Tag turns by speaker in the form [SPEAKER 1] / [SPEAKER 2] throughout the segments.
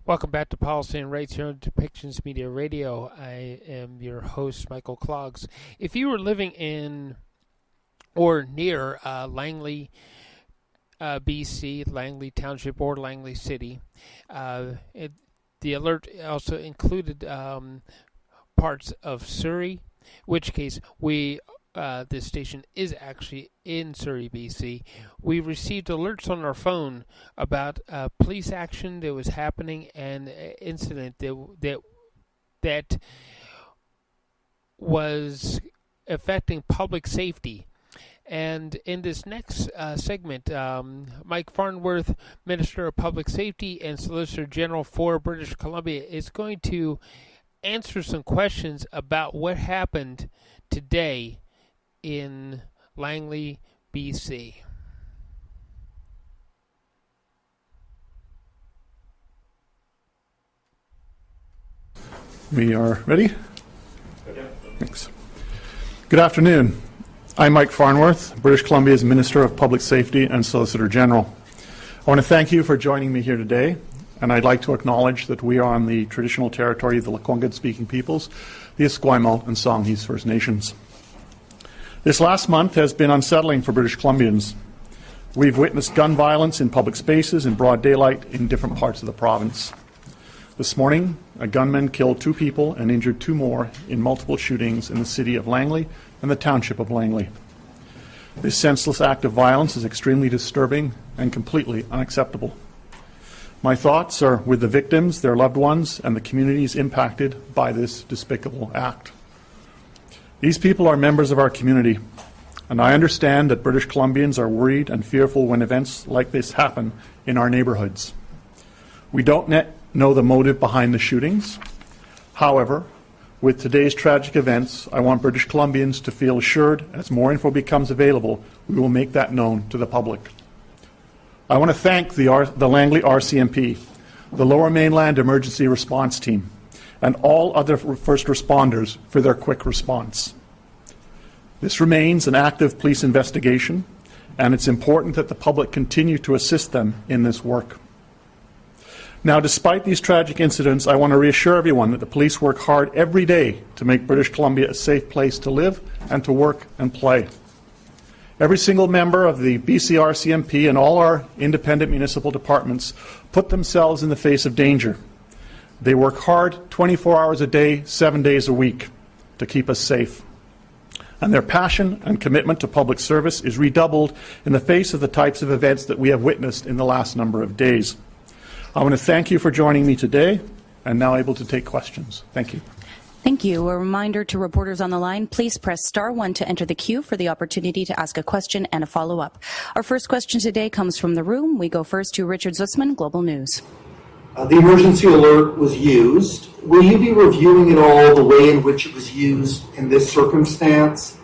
[SPEAKER 1] Welcome back to Policy and Rights here on Depictions Media Radio. I am your host, Michael Clogs. If you were living in or near Langley BC, Langley Township, or Langley City, the alert also included parts of Surrey, which case this station is actually in Surrey, BC. We received alerts on our phone about police action that was happening and an incident that was affecting public safety. And in this next segment, Mike Farnworth, Minister of Public Safety and Solicitor General for British Columbia, is going to answer some questions about what happened today in Langley, BC.
[SPEAKER 2] We are ready? Thanks. Good afternoon. I'm Mike Farnworth, British Columbia's Minister of Public Safety and Solicitor General. I want to thank you for joining me here today, and I'd like to acknowledge that we are on the traditional territory of the Lekwungen-speaking peoples, the Esquimalt and Songhees First Nations. This last month has been unsettling for British Columbians. We've witnessed gun violence in public spaces in broad daylight in different parts of the province. This morning, a gunman killed 2 people and injured 2 more in multiple shootings in the city of Langley and the township of Langley. This senseless act of violence is extremely disturbing and completely unacceptable. My thoughts are with the victims, their loved ones, and the communities impacted by this despicable act. These people are members of our community, and I understand that British Columbians are worried and fearful when events like this happen in our neighborhoods. We don't know the motive behind the shootings. However, with today's tragic events, I want British Columbians to feel assured as more info becomes available, we will make that known to the public. I want to thank the Langley RCMP, the Lower Mainland Emergency Response Team, and all other first responders for their quick response. This remains an active police investigation, and it's important that the public continue to assist them in this work. Now, despite these tragic incidents, I want to reassure everyone that the police work hard every day to make British Columbia a safe place to live and to work and play. Every single member of the BC RCMP and all our independent municipal departments put themselves in the face of danger. They work hard 24 hours a day, 7 days a week to keep us safe. And their passion and commitment to public service is redoubled in the face of the types of events that we have witnessed in the last number of days. I want to thank you for joining me today and now able to take questions. Thank you.
[SPEAKER 3] Thank you. A reminder to reporters on the line, please press *1 to enter the queue for the opportunity to ask a question and a follow-up. Our first question today comes from the room. We go first to Richard Zussman, Global News.
[SPEAKER 4] The emergency alert was used. Will you be reviewing at all the way in which it was used in this circumstance?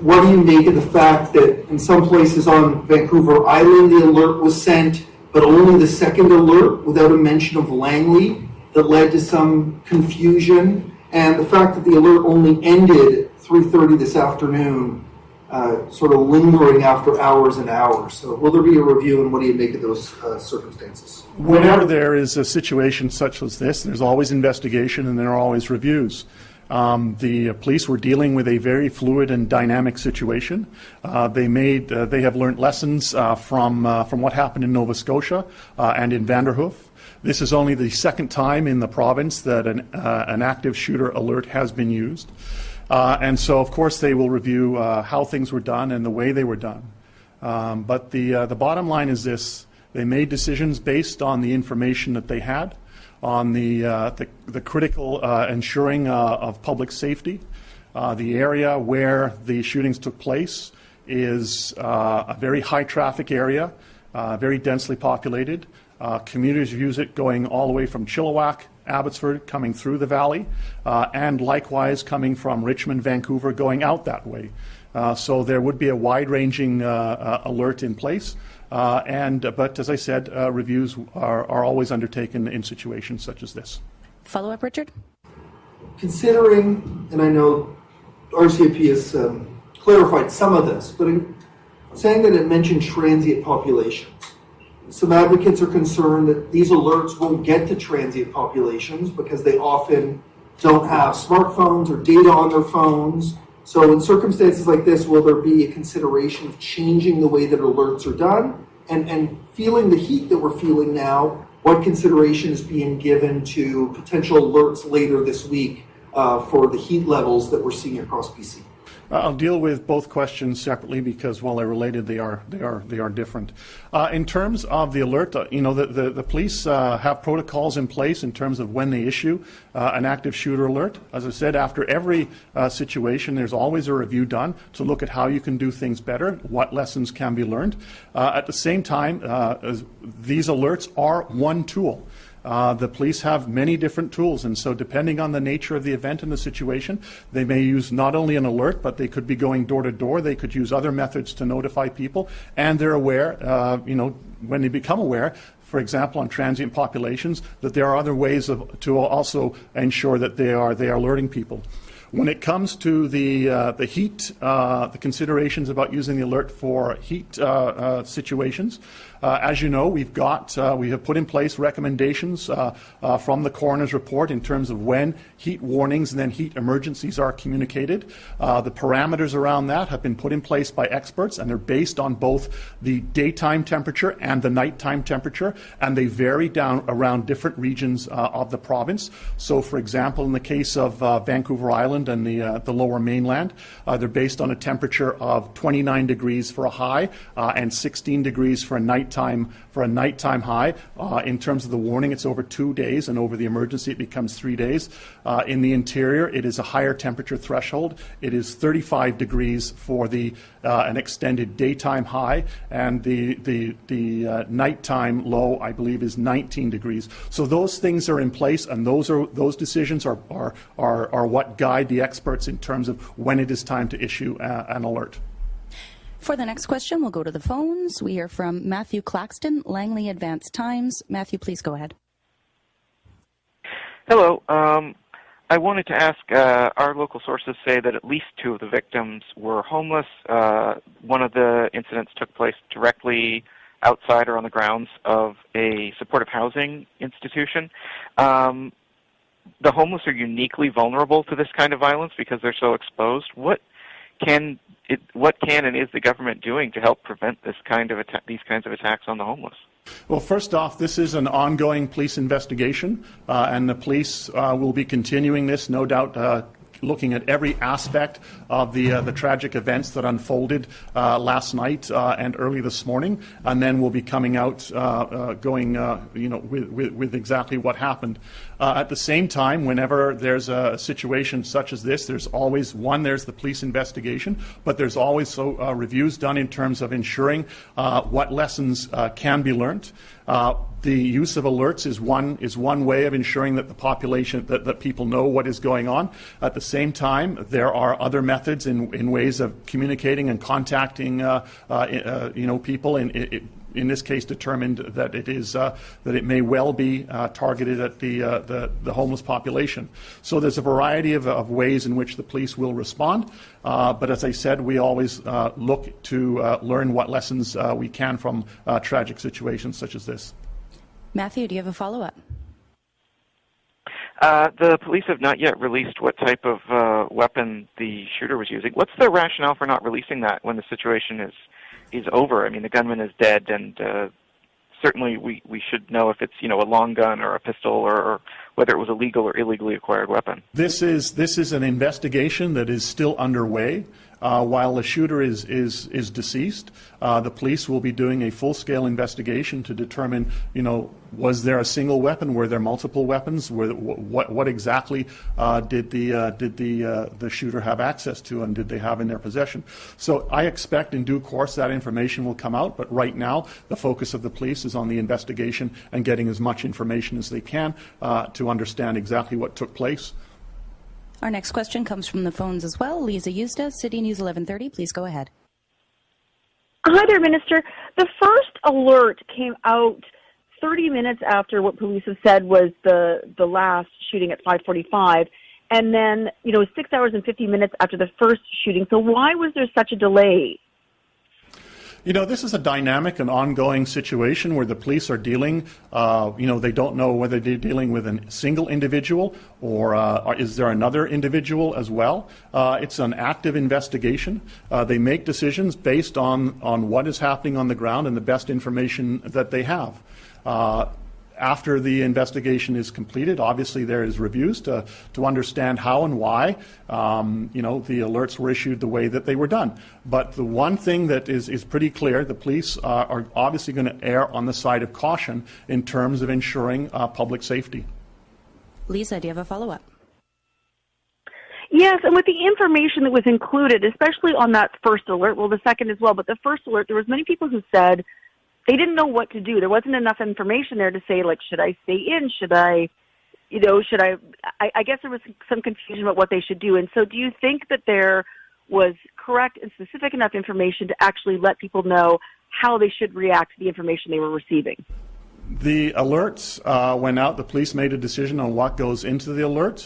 [SPEAKER 4] What do you make of the fact that in some places on Vancouver Island the alert was sent, but only the second alert without a mention of Langley that led to some confusion? And the fact that the alert only ended 3:30 this afternoon, sort of lingering after hours and hours. So will there be a review, and what do you make of those circumstances?
[SPEAKER 2] Whenever there is a situation such as this, there's always investigation and there are always reviews. The police were dealing with a very fluid and dynamic situation. They have learned lessons from what happened in Nova Scotia and in Vanderhoof. This is only the second time in the province that an active shooter alert has been used. And so, of course, they will review how things were done and the way they were done. But the bottom line is this. They made decisions based on the information that they had, on the critical ensuring of public safety. The area where the shootings took place is a very high traffic area, very densely populated. Commuters use it going all the way from Chilliwack, Abbotsford, coming through the valley, and likewise coming from Richmond, Vancouver, going out that way. So there would be a wide-ranging alert in place. But as I said, reviews are always undertaken in situations such as this.
[SPEAKER 3] Follow-up, Richard?
[SPEAKER 4] Considering, and I know RCMP has clarified some of this, but in saying that it mentioned transient populations, Some advocates are concerned that these alerts won't get to transient populations because they often don't have smartphones or data on their phones. So in circumstances like this, will there be a consideration of changing the way that alerts are done? And feeling the heat that we're feeling now, what consideration is being given to potential alerts later this week for the heat levels that we're seeing across BC?
[SPEAKER 2] I'll deal with both questions separately because while they're related, they are different. In terms of the alert, the police have protocols in place in terms of when they issue an active shooter alert. As I said, after every situation, there's always a review done to look at how you can do things better, what lessons can be learned. At the same time, these alerts are one tool. The police have many different tools, and so depending on the nature of the event and the situation, they may use not only an alert, but they could be going door to door. They could use other methods to notify people, and they're aware, when they become aware, for example, on transient populations, that there are other ways to also ensure that they are alerting people. When it comes to the heat, the considerations about using the alert for heat situations, as you know, we have put in place recommendations from the coroner's report in terms of when heat warnings and then heat emergencies are communicated. The parameters around that have been put in place by experts, and they're based on both the daytime temperature and the nighttime temperature, and they vary down around different regions of the province. So, for example, in the case of Vancouver Island and the lower mainland, they're based on a temperature of 29 degrees for a high and 16 degrees for a nighttime high. In terms of the warning, it's over 2 days, and over the emergency, it becomes 3 days. In the interior, it is a higher temperature threshold. It is 35 degrees for an extended daytime high, and the nighttime low, I believe, is 19 degrees. So those things are in place, and those decisions are what guide the experts in terms of when it is time to issue an alert.
[SPEAKER 3] For the next question, we'll go to the phones. We hear from Matthew Claxton, Langley Advanced Times. Matthew, please go ahead.
[SPEAKER 5] Hello. I wanted to ask, our local sources say that at least 2 of the victims were homeless. One of the incidents took place directly outside or on the grounds of a supportive housing institution. The homeless are uniquely vulnerable to this kind of violence because they're so exposed. What can and is the government doing to help prevent these kinds of attacks on the homeless?
[SPEAKER 2] Well, first off, this is an ongoing police investigation, and the police will be continuing this, no doubt, looking at every aspect of the tragic events that unfolded last night and early this morning, and then we'll be coming out with exactly what happened. At the same time, whenever there's a situation such as this, there's always there's the police investigation, but there's always reviews done in terms of ensuring what lessons can be learned. The use of alerts is one way of ensuring that the population, that people know what is going on. At the same time, there are other methods in ways of communicating and contacting people. In this case, determined that it may well be targeted at the homeless population. So there's a variety of ways in which the police will respond. But as I said, we always look to learn what lessons we can from tragic situations such as this.
[SPEAKER 3] Matthew, do you have a follow-up?
[SPEAKER 5] The police have not yet released what type of weapon the shooter was using. What's the rationale for not releasing that when the situation is over? I mean, the gunman is dead, and certainly we should know if it's a long gun or a pistol or whether it was a legal or illegally acquired weapon.
[SPEAKER 2] This is an investigation that is still underway. While the shooter is deceased, the police will be doing a full-scale investigation to determine, was there a single weapon? Were there multiple weapons? What exactly did the shooter have access to, and did they have in their possession? So I expect in due course that information will come out. But right now, the focus of the police is on the investigation and getting as much information as they can to understand exactly what took place.
[SPEAKER 3] Our next question comes from the phones as well. Lisa Eustace, City News 1130. Please go ahead.
[SPEAKER 6] Hi there, Minister. The first alert came out 30 minutes after what police have said was the last shooting at 5:45, and then 6 hours and 50 minutes after the first shooting. So why was there such a delay?
[SPEAKER 2] This is a dynamic and ongoing situation where the police are dealing, they don't know whether they're dealing with a single individual or is there another individual as well. It's an active investigation. They make decisions based on what is happening on the ground and the best information that they have. After the investigation is completed, obviously there is reviews to understand how and why the alerts were issued the way that they were done. But the one thing that is pretty clear, the police are obviously going to err on the side of caution in terms of ensuring public safety.
[SPEAKER 3] Lisa, do you have a follow-up?
[SPEAKER 6] Yes, and with the information that was included, especially on that first alert, well, the second as well, but the first alert, there was many people who said they didn't know what to do. There wasn't enough information there to say, like, should I stay in? I guess there was some confusion about what they should do. And so do you think that there was correct and specific enough information to actually let people know how they should react to the information they were receiving?
[SPEAKER 2] The alerts went out. The police made a decision on what goes into the alert.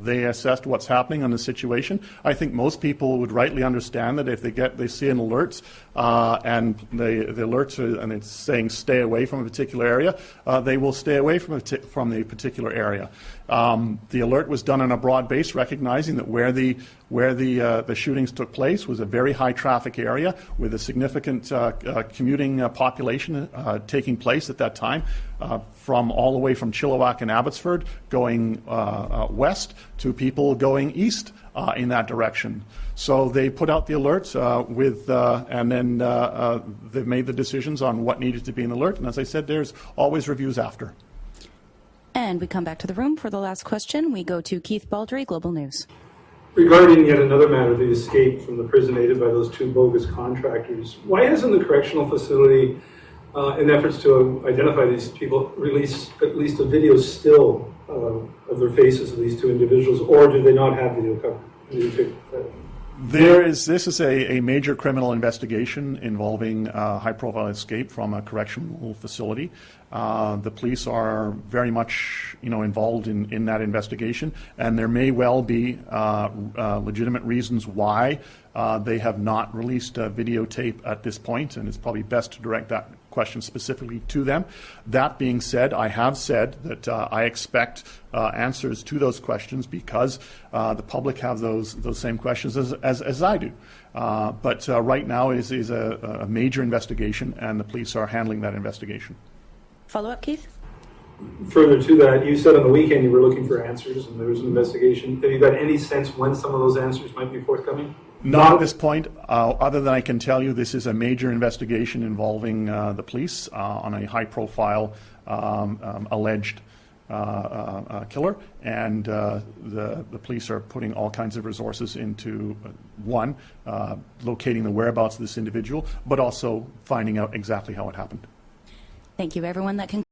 [SPEAKER 2] They assessed what's happening on the situation. I think most people would rightly understand that if they see an alert and the alerts and it's saying stay away from a particular area, they will stay away from the particular area. The alert was done on a broad base, recognizing that where the shootings took place was a very high traffic area with a significant commuting population taking place at that time, from all the way from Chilliwack and Abbotsford going west to people going east in that direction. So they put out the alerts and then they've made the decisions on what needed to be in the alert. And as I said, there's always reviews after.
[SPEAKER 3] And we come back to the room for the last question. We go to Keith Baldry, Global News.
[SPEAKER 7] Regarding yet another matter, the escape from the prison aided by those two bogus contractors, why hasn't the correctional facility, in efforts to identify these people, released at least a video still of their faces of these two individuals, or do they not have video coverage?
[SPEAKER 2] This is a major criminal investigation involving high-profile escape from a correctional facility. The police are very much, involved in that investigation, and there may well be legitimate reasons why they have not released videotape at this point, and it's probably best to direct that question specifically to them. That being said, I have said that I expect answers to those questions because the public have those same questions as I do. But right now is a major investigation, and the police are handling that investigation.
[SPEAKER 3] Follow-up, Keith?
[SPEAKER 7] Further to that, you said on the weekend you were looking for answers and there was an investigation. Have you got any sense when some of those answers might be forthcoming?
[SPEAKER 2] Not at this point, other than I can tell you this is a major investigation involving the police on a high-profile alleged killer, and the police are putting all kinds of resources into, locating the whereabouts of this individual, but also finding out exactly how it happened.
[SPEAKER 3] Thank you, everyone. That concludes